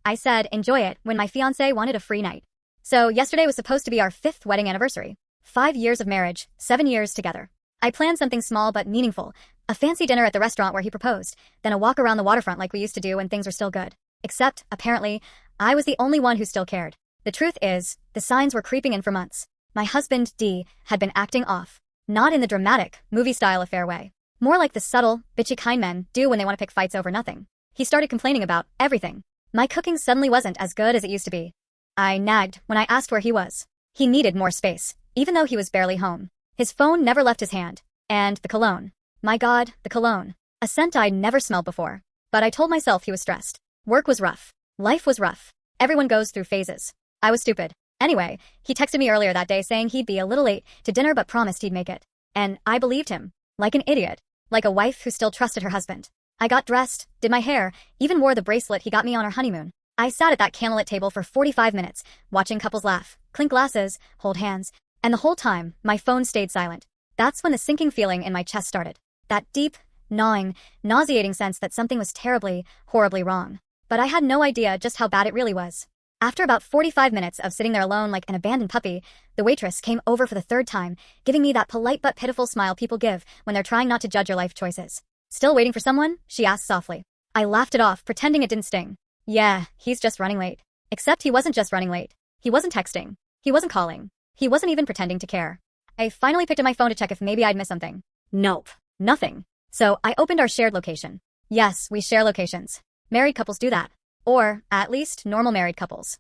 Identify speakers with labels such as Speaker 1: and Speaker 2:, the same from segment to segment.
Speaker 1: I said, enjoy it, when my fiancé wanted a free night. So yesterday was supposed to be our 5th wedding anniversary. 5 years of marriage, 7 years together. I planned something small but meaningful. A fancy dinner at the restaurant where he proposed, then a walk around the waterfront like we used to do when things were still good. Except, apparently, I was the only one who still cared. The truth is, the signs were creeping in for months. My husband, D, had been acting off. Not in the dramatic, movie-style affair way. More like the subtle, bitchy kind men do when they want to pick fights over nothing. He started complaining about everything. My cooking suddenly wasn't as good as it used to be. I nagged when I asked where he was. He needed more space, even though he was barely home. His phone never left his hand. And the cologne. My God, the cologne. A scent I'd never smelled before. But I told myself he was stressed. Work was rough. Life was rough. Everyone goes through phases. I was stupid. Anyway, he texted me earlier that day saying he'd be a little late to dinner but promised he'd make it. And I believed him. Like an idiot. Like a wife who still trusted her husband. I got dressed, did my hair, even wore the bracelet he got me on our honeymoon. I sat at that candlelit table for 45 minutes, watching couples laugh, clink glasses, hold hands, and the whole time, my phone stayed silent. That's when the sinking feeling in my chest started. That deep, gnawing, nauseating sense that something was terribly, horribly wrong. But I had no idea just how bad it really was. After about 45 minutes of sitting there alone like an abandoned puppy, the waitress came over for the 3rd time, giving me that polite but pitiful smile people give when they're trying not to judge your life choices. Still waiting for someone? She asked softly. I laughed it off, pretending it didn't sting. Yeah, he's just running late. Except he wasn't just running late. He wasn't texting. He wasn't calling. He wasn't even pretending to care. I finally picked up my phone to check if maybe I'd missed something. Nope. Nothing. So I opened our shared location. Yes, we share locations. Married couples do that. Or, at least, normal married couples.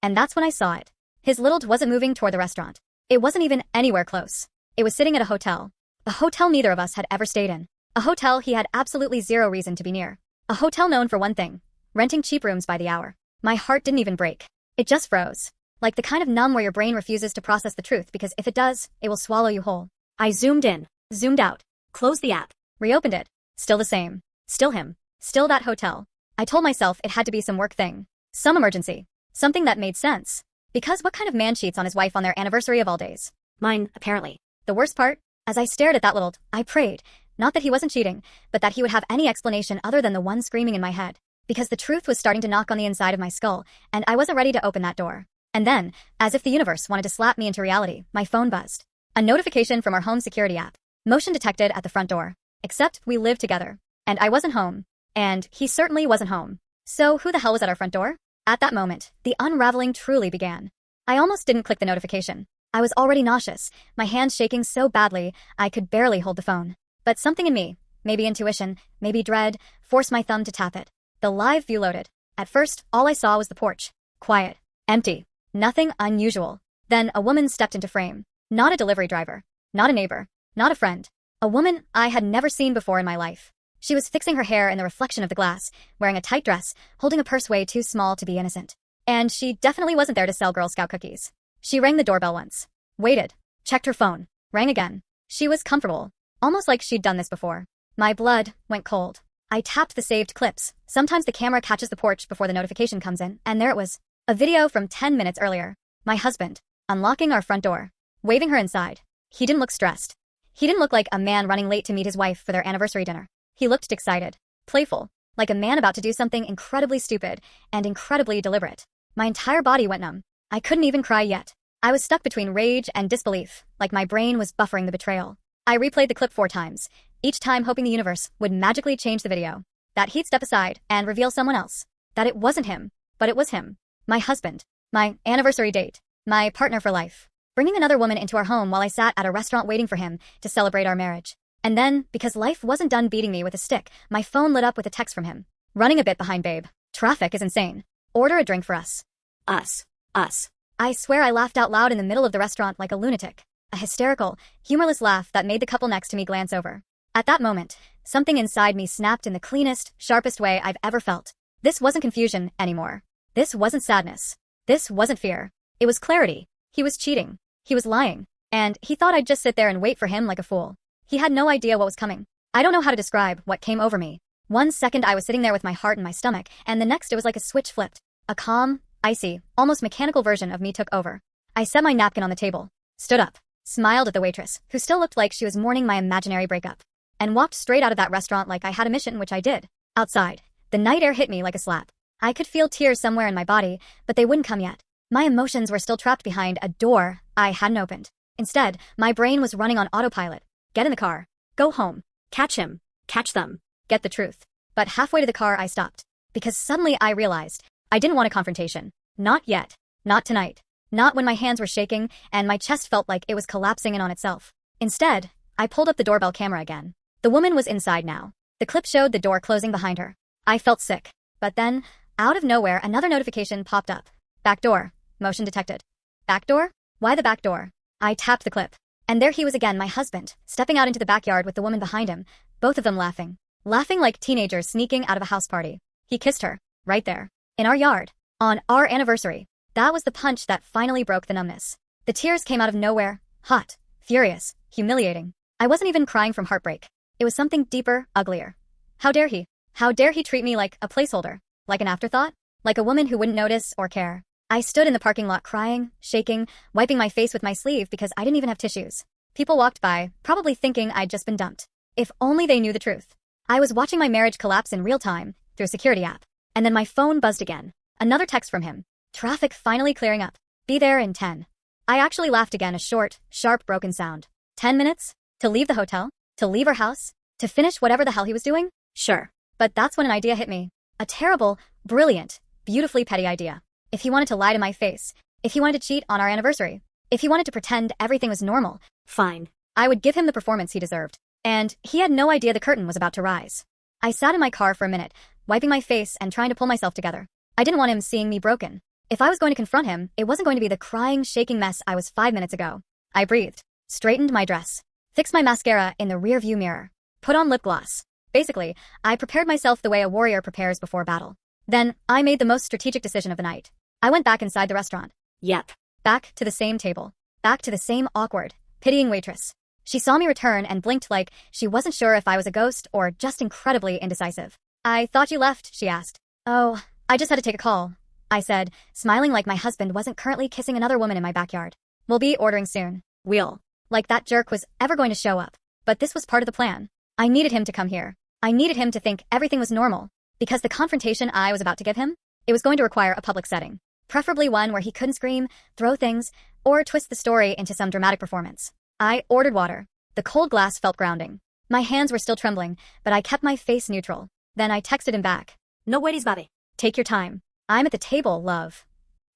Speaker 1: And that's when I saw it. His little wasn't moving toward the restaurant. It wasn't even anywhere close. It was sitting at a hotel. A hotel neither of us had ever stayed in. A hotel he had absolutely zero reason to be near. A hotel known for one thing. Renting cheap rooms by the hour. My heart didn't even break. It just froze. Like the kind of numb where your brain refuses to process the truth because if it does, it will swallow you whole. I zoomed in. Zoomed out. Closed the app. Reopened it. Still the same. Still him. Still that hotel. I told myself it had to be some work thing. Some emergency. Something that made sense. Because what kind of man cheats on his wife on their anniversary of all days? Mine, apparently. The worst part? As I stared at that little, I prayed. Not that he wasn't cheating, but that he would have any explanation other than the one screaming in my head. Because the truth was starting to knock on the inside of my skull, and I wasn't ready to open that door. And then, as if the universe wanted to slap me into reality, my phone buzzed. A notification from our home security app. Motion detected at the front door. Except we lived together. And I wasn't home. And he certainly wasn't home. So who the hell was at our front door? At that moment, the unraveling truly began. I almost didn't click the notification. I was already nauseous, my hands shaking so badly I could barely hold the phone. But something in me, maybe intuition, maybe dread, forced my thumb to tap it. The live view loaded. At first, all I saw was the porch. Quiet. Empty. Nothing unusual. Then a woman stepped into frame. Not a delivery driver. Not a neighbor. Not a friend. A woman I had never seen before in my life. She was fixing her hair in the reflection of the glass, wearing a tight dress, holding a purse way too small to be innocent. And she definitely wasn't there to sell Girl Scout cookies. She rang the doorbell once. Waited. Checked her phone. Rang again. She was comfortable. Almost like she'd done this before. My blood went cold. I tapped the saved clips. Sometimes the camera catches the porch before the notification comes in, and there it was. A video from 10 minutes earlier. My husband. Unlocking our front door. Waving her inside. He didn't look stressed. He didn't look like a man running late to meet his wife for their anniversary dinner. He looked excited. Playful. Like a man about to do something incredibly stupid and incredibly deliberate. My entire body went numb. I couldn't even cry yet. I was stuck between rage and disbelief, like my brain was buffering the betrayal. I replayed the clip 4 times, each time hoping the universe would magically change the video. That he'd step aside and reveal someone else. That it wasn't him, but it was him. My husband. My anniversary date. My partner for life. Bringing another woman into our home while I sat at a restaurant waiting for him to celebrate our marriage. And then, because life wasn't done beating me with a stick, my phone lit up with a text from him. Running a bit behind, babe. Traffic is insane. Order a drink for us. Us. Us. I swear I laughed out loud in the middle of the restaurant like a lunatic. A hysterical, humorless laugh that made the couple next to me glance over. At that moment, something inside me snapped in the cleanest, sharpest way I've ever felt. This wasn't confusion anymore. This wasn't sadness. This wasn't fear. It was clarity. He was cheating. He was lying. And he thought I'd just sit there and wait for him like a fool. He had no idea what was coming. I don't know how to describe what came over me. One second I was sitting there with my heart in my stomach, and the next it was like a switch flipped. A calm, icy, almost mechanical version of me took over. I set my napkin on the table, stood up, smiled at the waitress, who still looked like she was mourning my imaginary breakup, and walked straight out of that restaurant like I had a mission, which I did. Outside, the night air hit me like a slap. I could feel tears somewhere in my body, but they wouldn't come yet. My emotions were still trapped behind a door I hadn't opened. Instead, my brain was running on autopilot. Get in the car. Go home. Catch him. Catch them. Get the truth. But halfway to the car I stopped. Because suddenly I realized I didn't want a confrontation. Not yet. Not tonight. Not when my hands were shaking and my chest felt like it was collapsing in on itself. Instead, I pulled up the doorbell camera again. The woman was inside now. The clip showed the door closing behind her. I felt sick. But then, out of nowhere, another notification popped up. Back door. Motion detected. Back door? Why the back door? I tapped the clip. And there he was again, my husband, stepping out into the backyard with the woman behind him, both of them laughing. Laughing like teenagers sneaking out of a house party. He kissed her. Right there. In our yard. On our anniversary. That was the punch that finally broke the numbness. The tears came out of nowhere. Hot. Furious. Humiliating. I wasn't even crying from heartbreak. It was something deeper, uglier. How dare he? How dare he treat me like a placeholder? Like an afterthought? Like a woman who wouldn't notice or care. I stood in the parking lot crying, shaking, wiping my face with my sleeve because I didn't even have tissues. People walked by, probably thinking I'd just been dumped. If only they knew the truth. I was watching my marriage collapse in real time, through a security app. And then my phone buzzed again. Another text from him. Traffic finally clearing up. Be there in 10. I actually laughed again, a short, sharp, broken sound. 10 minutes? To leave the hotel? To leave our house? To finish whatever the hell he was doing? Sure. But that's when an idea hit me. A terrible, brilliant, beautifully petty idea. If he wanted to lie to my face, if he wanted to cheat on our anniversary, if he wanted to pretend everything was normal, fine. I would give him the performance he deserved. And he had no idea the curtain was about to rise. I sat in my car for a minute, wiping my face and trying to pull myself together. I didn't want him seeing me broken. If I was going to confront him, it wasn't going to be the crying, shaking mess I was 5 minutes ago. I breathed, straightened my dress, fixed my mascara in the rearview mirror, put on lip gloss. Basically, I prepared myself the way a warrior prepares before battle. Then, I made the most strategic decision of the night. I went back inside the restaurant. Yep. Back to the same table. Back to the same awkward, pitying waitress. She saw me return and blinked like she wasn't sure if I was a ghost or just incredibly indecisive. I thought you left, she asked. Oh, I just had to take a call, I said, smiling like my husband wasn't currently kissing another woman in my backyard. We'll be ordering soon. We'll. Like that jerk was ever going to show up. But this was part of the plan. I needed him to come here. I needed him to think everything was normal. Because the confrontation I was about to give him, it was going to require a public setting. Preferably one where he couldn't scream, throw things, or twist the story into some dramatic performance. I ordered water. The cold glass felt grounding. My hands were still trembling, but I kept my face neutral. Then I texted him back. No worries, Bobby. Take your time. I'm at the table, love.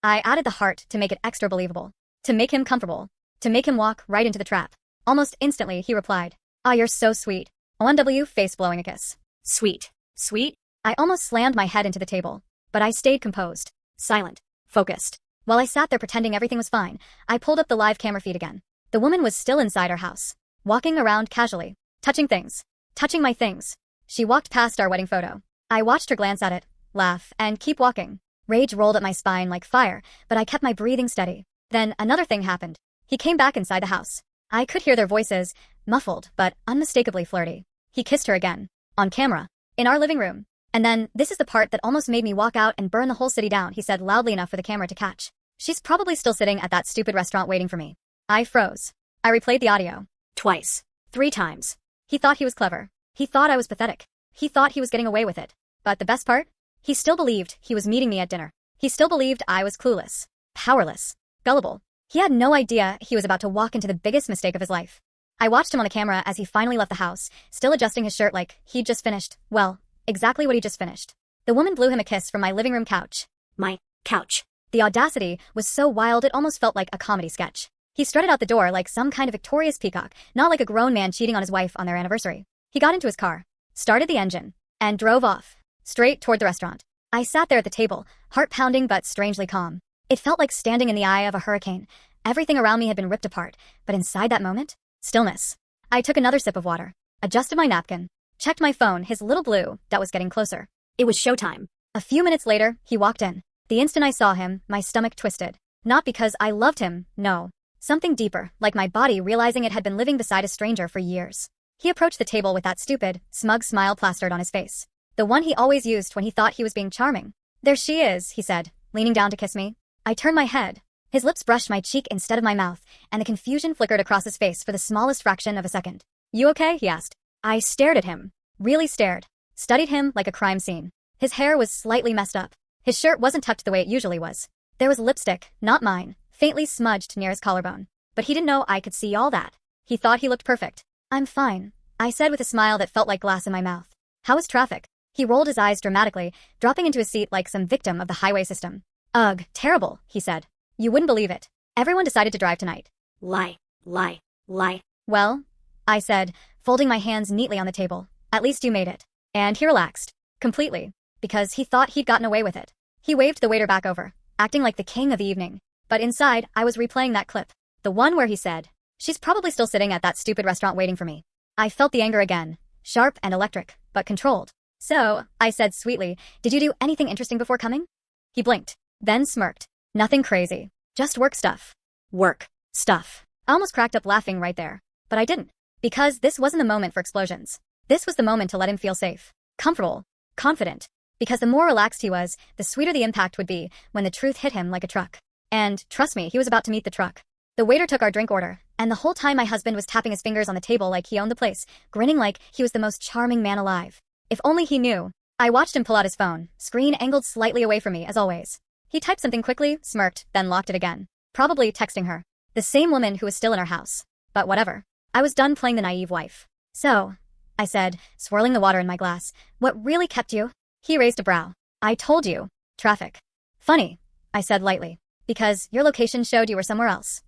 Speaker 1: I added the heart to make it extra believable. To make him comfortable. To make him walk right into the trap. Almost instantly, he replied. Ah, you're so sweet. ONW, face blowing a kiss. Sweet. Sweet? I almost slammed my head into the table. But I stayed composed. Silent. Focused. While I sat there pretending everything was fine, I pulled up the live camera feed again. The woman was still inside our house. Walking around casually. Touching things. Touching my things. She walked past our wedding photo. I watched her glance at it, laugh, and keep walking. Rage rolled up my spine like fire, but I kept my breathing steady. Then another thing happened. He came back inside the house. I could hear their voices, muffled, but unmistakably flirty. He kissed her again. On camera. In our living room. And then, this is the part that almost made me walk out and burn the whole city down, he said loudly enough for the camera to catch. She's probably still sitting at that stupid restaurant waiting for me. I froze. I replayed the audio. Twice. 3 times. He thought he was clever. He thought I was pathetic. He thought he was getting away with it. But the best part? He still believed he was meeting me at dinner. He still believed I was clueless. Powerless. Gullible. He had no idea he was about to walk into the biggest mistake of his life. I watched him on the camera as he finally left the house, still adjusting his shirt like he'd just finished, well, exactly what he just finished. The woman blew him a kiss from my living room couch. My couch. The audacity was so wild it almost felt like a comedy sketch. He strutted out the door like some kind of victorious peacock, not like a grown man cheating on his wife on their anniversary. He got into his car, started the engine, and drove off, straight toward the restaurant. I sat there at the table, heart pounding but strangely calm. It felt like standing in the eye of a hurricane. Everything around me had been ripped apart, but inside that moment, stillness. I took another sip of water, adjusted my napkin, checked my phone, his little blue, that was getting closer. It was showtime. A few minutes later, he walked in. The instant I saw him, my stomach twisted. Not because I loved him, no. Something deeper, like my body realizing it had been living beside a stranger for years. He approached the table with that stupid, smug smile plastered on his face. The one he always used when he thought he was being charming. There she is, he said, leaning down to kiss me. I turned my head. His lips brushed my cheek instead of my mouth, and the confusion flickered across his face for the smallest fraction of a second. You okay? He asked. I stared at him. Really stared. Studied him like a crime scene. His hair was slightly messed up. His shirt wasn't tucked the way it usually was. There was lipstick, not mine, faintly smudged near his collarbone. But he didn't know I could see all that. He thought he looked perfect. "I'm fine," I said with a smile that felt like glass in my mouth. "How was traffic?" He rolled his eyes dramatically, dropping into his seat like some victim of the highway system. "Ugh, terrible," he said. "You wouldn't believe it. Everyone decided to drive tonight." Lie, lie, lie. "Well," I said, folding my hands neatly on the table, "at least you made it." And he relaxed. Completely. Because he thought he'd gotten away with it. He waved the waiter back over, acting like the king of the evening. But inside, I was replaying that clip. The one where he said, "She's probably still sitting at that stupid restaurant waiting for me." I felt the anger again. Sharp and electric, but controlled. "So," I said sweetly, "did you do anything interesting before coming?" He blinked, then smirked. "Nothing crazy. Just work stuff." Work stuff. I almost cracked up laughing right there. But I didn't. Because this wasn't the moment for explosions. This was the moment to let him feel safe, comfortable, confident. Because the more relaxed he was, the sweeter the impact would be when the truth hit him like a truck. And, trust me, he was about to meet the truck. The waiter took our drink order, and the whole time my husband was tapping his fingers on the table like he owned the place, grinning like he was the most charming man alive. If only he knew. I watched him pull out his phone, screen angled slightly away from me, as always. He typed something quickly, smirked, then locked it again. Probably texting her. The same woman who was still in our house. But whatever. I was done playing the naive wife. "So," I said, swirling the water in my glass, "what really kept you?" He raised a brow. "I told you. Traffic." "Funny," I said lightly. "Because your location showed you were somewhere else."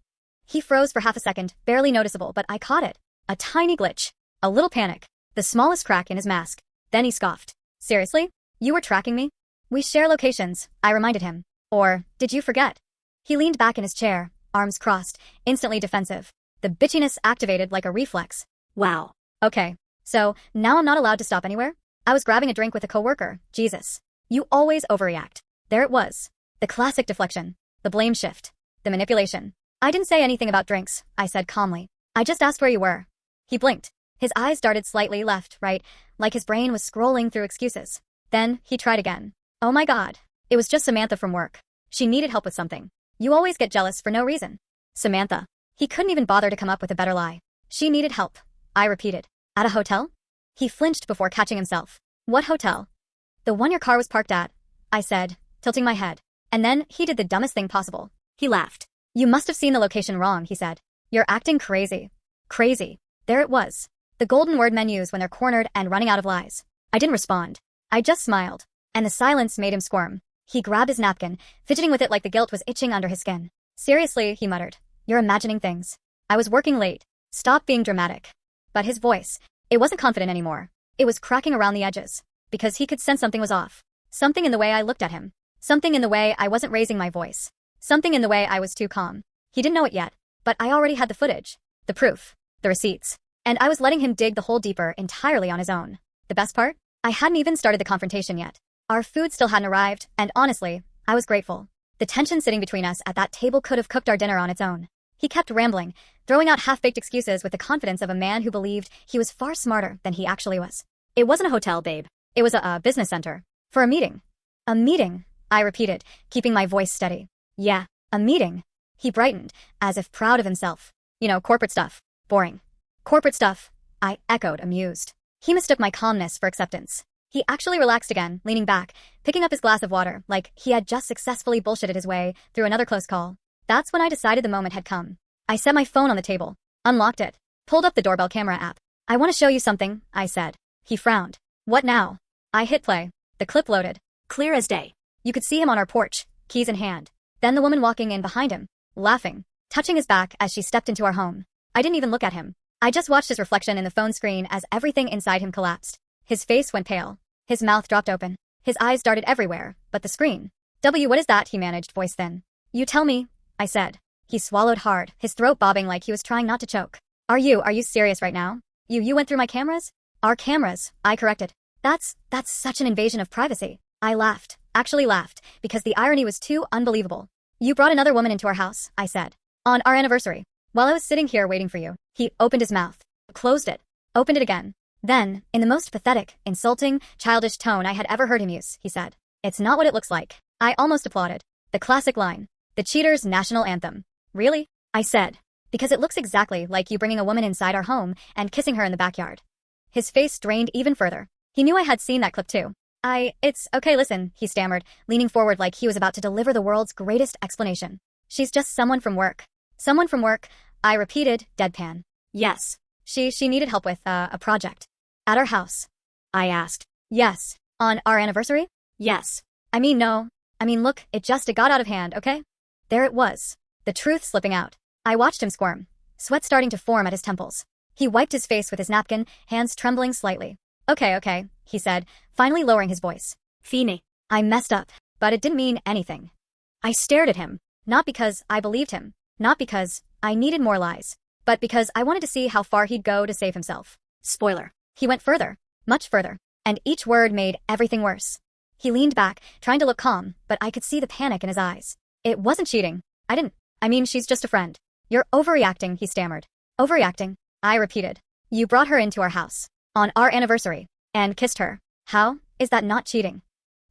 Speaker 1: He froze for half a second, barely noticeable, but I caught it. A tiny glitch. A little panic. The smallest crack in his mask. Then he scoffed. "Seriously? You were tracking me?" "We share locations," I reminded him. "Or, did you forget?" He leaned back in his chair, arms crossed, instantly defensive. The bitchiness activated like a reflex. Wow. Okay. So, now I'm not allowed to stop anywhere? I was grabbing a drink with a coworker. Jesus. You always overreact. There it was. The classic deflection. The blame shift. The manipulation. "I didn't say anything about drinks," I said calmly. "I just asked where you were." He blinked. His eyes darted slightly left, right, like his brain was scrolling through excuses. Then, he tried again. "Oh my God. It was just Samantha from work. She needed help with something. You always get jealous for no reason." Samantha. He couldn't even bother to come up with a better lie. "She needed help," I repeated. "At a hotel?" He flinched before catching himself. "What hotel?" "The one your car was parked at," I said, tilting my head. And then he did the dumbest thing possible. He laughed. "You must have seen the location wrong," he said. "You're acting crazy." Crazy. There it was. The golden word men use when they're cornered and running out of lies. I didn't respond. I just smiled. And the silence made him squirm. He grabbed his napkin, fidgeting with it like the guilt was itching under his skin. "Seriously," he muttered. "You're imagining things. I was working late. Stop being dramatic." But his voice, it wasn't confident anymore. It was cracking around the edges. Because he could sense something was off. Something in the way I looked at him. Something in the way I wasn't raising my voice. Something in the way I was too calm. He didn't know it yet, but I already had the footage. The proof. The receipts. And I was letting him dig the hole deeper entirely on his own. The best part? I hadn't even started the confrontation yet. Our food still hadn't arrived, and honestly, I was grateful. The tension sitting between us at that table could have cooked our dinner on its own. He kept rambling, throwing out half-baked excuses with the confidence of a man who believed he was far smarter than he actually was. "It wasn't a hotel, babe. It was a business center. For a meeting." "A meeting," I repeated, keeping my voice steady. "Yeah, a meeting." He brightened, as if proud of himself. "You know, corporate stuff. Boring." "Corporate stuff," I echoed, amused. He mistook my calmness for acceptance. He actually relaxed again, leaning back, picking up his glass of water, like he had just successfully bullshitted his way through another close call. That's when I decided the moment had come. I set my phone on the table, unlocked it, pulled up the doorbell camera app. "I want to show you something," I said. He frowned. "What now?" I hit play. The clip loaded. Clear as day. You could see him on our porch, keys in hand. Then the woman walking in behind him, laughing, touching his back as she stepped into our home. I didn't even look at him. I just watched his reflection in the phone screen as everything inside him collapsed. His face went pale. His mouth dropped open. His eyes darted everywhere, but the screen. "What is that?" he managed, voice thin. "You tell me," I said. He swallowed hard, his throat bobbing like he was trying not to choke. Are you serious right now? You went through my cameras?" "Our cameras," I corrected. That's such an invasion of privacy." I laughed, actually laughed, because the irony was too unbelievable. "You brought another woman into our house," I said. "On our anniversary. While I was sitting here waiting for you." He opened his mouth, closed it, opened it again. Then, in the most pathetic, insulting, childish tone I had ever heard him use, he said, "It's not what it looks like." I almost applauded. The classic line. The cheater's national anthem. "Really?" I said. "Because it looks exactly like you bringing a woman inside our home and kissing her in the backyard." His face drained even further. He knew I had seen that clip too. It's okay, listen, he stammered, leaning forward like he was about to deliver the world's greatest explanation. She's just someone from work. Someone from work, I repeated, deadpan. Yes. She needed help with, a project. At our house. I asked. Yes. On our anniversary? Yes. No. Look, it got out of hand, okay? There it was. The truth slipping out. I watched him squirm, sweat starting to form at his temples. He wiped his face with his napkin, hands trembling slightly. Okay, he said, finally lowering his voice. Fini. I messed up, but it didn't mean anything. I stared at him, not because I believed him, not because I needed more lies, but because I wanted to see how far he'd go to save himself. Spoiler. He went further, much further, and each word made everything worse. He leaned back, trying to look calm, but I could see the panic in his eyes. It wasn't cheating. She's just a friend. You're overreacting, he stammered. Overreacting? I repeated. You brought her into our house. On our anniversary. And kissed her. How? Is that not cheating?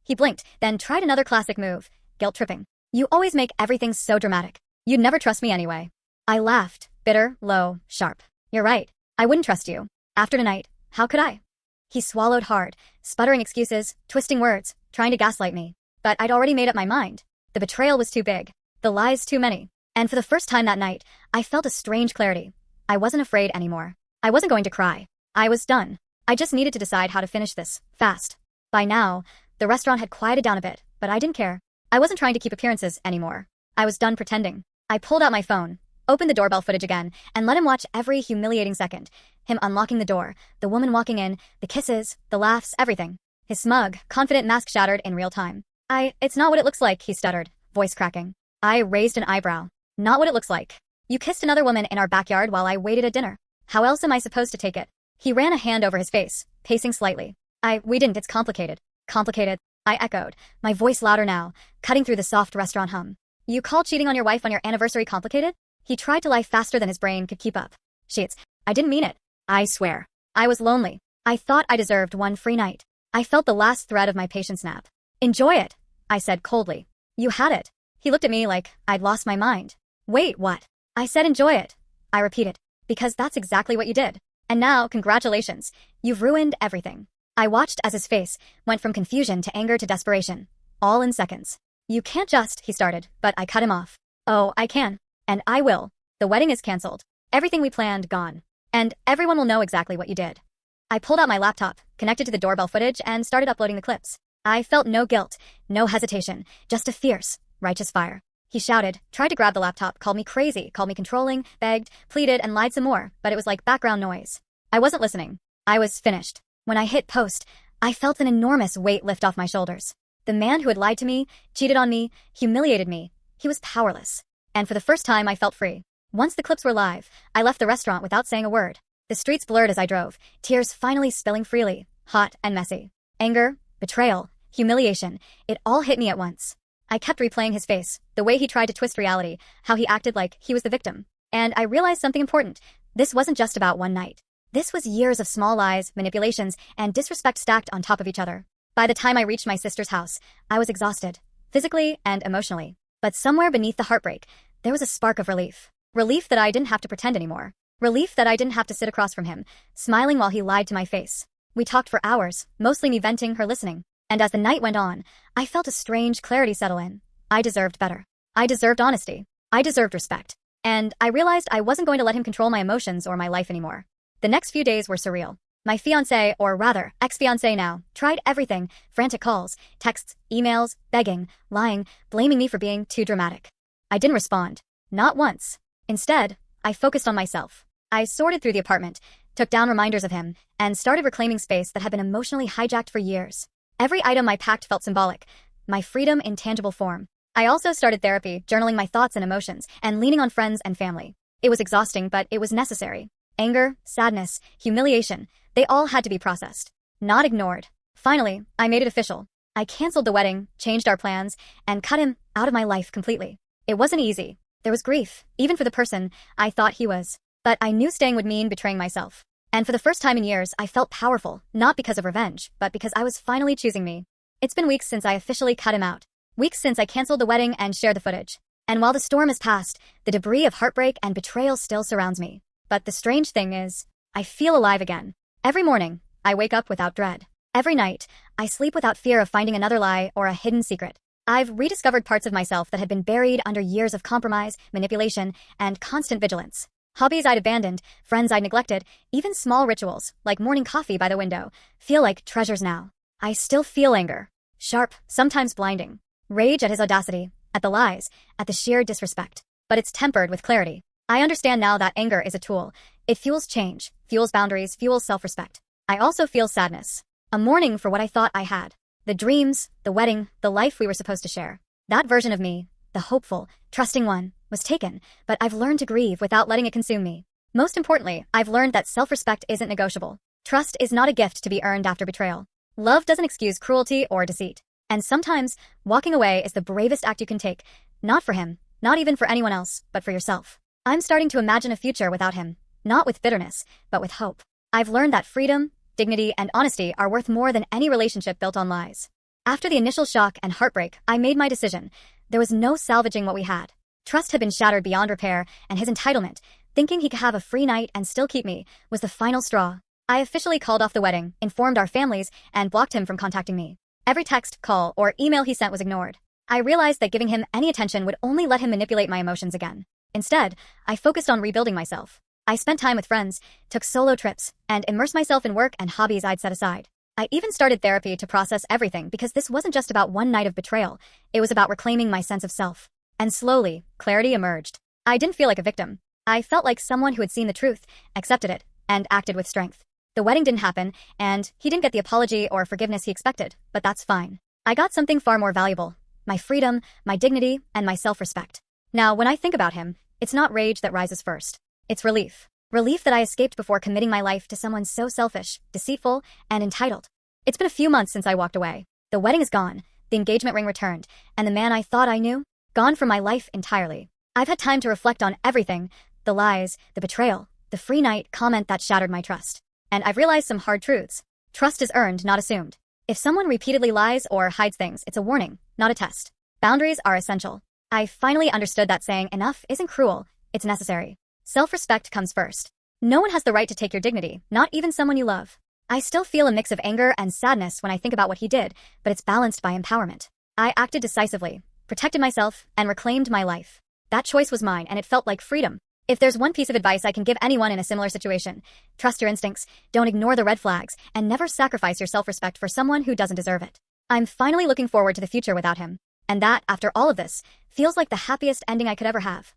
Speaker 1: He blinked, then tried another classic move. Guilt-tripping. You always make everything so dramatic. You'd never trust me anyway. I laughed. Bitter, low, sharp. You're right. I wouldn't trust you. After tonight, how could I? He swallowed hard, sputtering excuses, twisting words, trying to gaslight me. But I'd already made up my mind. The betrayal was too big. The lies too many. And for the first time that night, I felt a strange clarity. I wasn't afraid anymore. I wasn't going to cry. I was done. I just needed to decide how to finish this, fast. By now, the restaurant had quieted down a bit, but I didn't care. I wasn't trying to keep appearances anymore. I was done pretending. I pulled out my phone, opened the doorbell footage again, and let him watch every humiliating second. Him unlocking the door, the woman walking in, the kisses, the laughs, everything. His smug, confident mask shattered in real time. It's not what it looks like, he stuttered, voice cracking. I raised an eyebrow. Not what it looks like. You kissed another woman in our backyard while I waited at dinner. How else am I supposed to take it? He ran a hand over his face, pacing slightly. We didn't, it's complicated. Complicated, I echoed, my voice louder now, cutting through the soft restaurant hum. You call cheating on your wife on your anniversary complicated? He tried to lie faster than his brain could keep up. Sheets, I didn't mean it. I swear. I was lonely. I thought I deserved one free night. I felt the last thread of my patience snap. Enjoy it, I said coldly. You had it. He looked at me like I'd lost my mind. Wait, what? I said enjoy it. I repeated. Because that's exactly what you did. And now, congratulations. You've ruined everything. I watched as his face went from confusion to anger to desperation. All in seconds. You can't just, he started, but I cut him off. Oh, I can. And I will. The wedding is cancelled. Everything we planned, gone. And everyone will know exactly what you did. I pulled out my laptop, connected to the doorbell footage, and started uploading the clips. I felt no guilt, no hesitation, just a fierce, righteous fire. He shouted, tried to grab the laptop, called me crazy, called me controlling, begged, pleaded, and lied some more, but it was like background noise. I wasn't listening. I was finished. When I hit post, I felt an enormous weight lift off my shoulders. The man who had lied to me, cheated on me, humiliated me, he was powerless. And for the first time, I felt free. Once the clips were live, I left the restaurant without saying a word. The streets blurred as I drove, tears finally spilling freely, hot and messy. Anger, betrayal, humiliation, it all hit me at once. I kept replaying his face, the way he tried to twist reality, how he acted like he was the victim. And I realized something important. This wasn't just about one night. This was years of small lies, manipulations, and disrespect stacked on top of each other. By the time I reached my sister's house, I was exhausted, physically and emotionally. But somewhere beneath the heartbreak, there was a spark of relief. Relief that I didn't have to pretend anymore. Relief that I didn't have to sit across from him, smiling while he lied to my face. We talked for hours, mostly me venting, her listening. And as the night went on, I felt a strange clarity settle in. I deserved better. I deserved honesty. I deserved respect. And I realized I wasn't going to let him control my emotions or my life anymore. The next few days were surreal. My fiancé, or rather, ex-fiancé now, tried everything, frantic calls, texts, emails, begging, lying, blaming me for being too dramatic. I didn't respond. Not once. Instead, I focused on myself. I sorted through the apartment, took down reminders of him, and started reclaiming space that had been emotionally hijacked for years. Every item I packed felt symbolic, my freedom in tangible form. I also started therapy, journaling my thoughts and emotions, and leaning on friends and family. It was exhausting, but it was necessary. Anger, sadness, humiliation, they all had to be processed, not ignored. Finally, I made it official. I canceled the wedding, changed our plans, and cut him out of my life completely. It wasn't easy. There was grief, even for the person I thought he was. But I knew staying would mean betraying myself. And for the first time in years, I felt powerful, not because of revenge, but because I was finally choosing me. It's been weeks since I officially cut him out. Weeks since I canceled the wedding and shared the footage. And while the storm has passed, the debris of heartbreak and betrayal still surrounds me. But the strange thing is, I feel alive again. Every morning, I wake up without dread. Every night, I sleep without fear of finding another lie or a hidden secret. I've rediscovered parts of myself that had been buried under years of compromise, manipulation, and constant vigilance. Hobbies I'd abandoned, friends I'd neglected, even small rituals, like morning coffee by the window, feel like treasures now. I still feel anger. Sharp, sometimes blinding. Rage at his audacity, at the lies, at the sheer disrespect. But it's tempered with clarity. I understand now that anger is a tool. It fuels change, fuels boundaries, fuels self-respect. I also feel sadness. A mourning for what I thought I had. The dreams, the wedding, the life we were supposed to share. That version of me, the hopeful, trusting one, was taken, but I've learned to grieve without letting it consume me. Most importantly, I've learned that self-respect isn't negotiable. Trust is not a gift to be earned after betrayal. Love doesn't excuse cruelty or deceit. And sometimes, walking away is the bravest act you can take. Not for him, not even for anyone else, but for yourself. I'm starting to imagine a future without him. Not with bitterness, but with hope. I've learned that freedom, dignity, and honesty are worth more than any relationship built on lies. After the initial shock and heartbreak, I made my decision. There was no salvaging what we had. Trust had been shattered beyond repair, and his entitlement, thinking he could have a free night and still keep me, was the final straw. I officially called off the wedding, informed our families, and blocked him from contacting me. Every text, call, or email he sent was ignored. I realized that giving him any attention would only let him manipulate my emotions again. Instead, I focused on rebuilding myself. I spent time with friends, took solo trips, and immersed myself in work and hobbies I'd set aside. I even started therapy to process everything because this wasn't just about one night of betrayal, it was about reclaiming my sense of self. And slowly, clarity emerged. I didn't feel like a victim. I felt like someone who had seen the truth, accepted it, and acted with strength. The wedding didn't happen, and he didn't get the apology or forgiveness he expected, but that's fine. I got something far more valuable: my freedom, my dignity, and my self-respect. Now, when I think about him, it's not rage that rises first. It's relief. Relief that I escaped before committing my life to someone so selfish, deceitful, and entitled. It's been a few months since I walked away. The wedding is gone, the engagement ring returned, and the man I thought I knew, gone from my life entirely. I've had time to reflect on everything: the lies, the betrayal, the free night comment that shattered my trust. And I've realized some hard truths. Trust is earned, not assumed. If someone repeatedly lies or hides things, it's a warning, not a test. Boundaries are essential. I finally understood that saying enough isn't cruel, it's necessary. Self-respect comes first. No one has the right to take your dignity, not even someone you love. I still feel a mix of anger and sadness when I think about what he did, but it's balanced by empowerment. I acted decisively, protected myself, and reclaimed my life. That choice was mine, and it felt like freedom. If there's one piece of advice I can give anyone in a similar situation, trust your instincts, don't ignore the red flags, and never sacrifice your self-respect for someone who doesn't deserve it. I'm finally looking forward to the future without him. And that, after all of this, feels like the happiest ending I could ever have.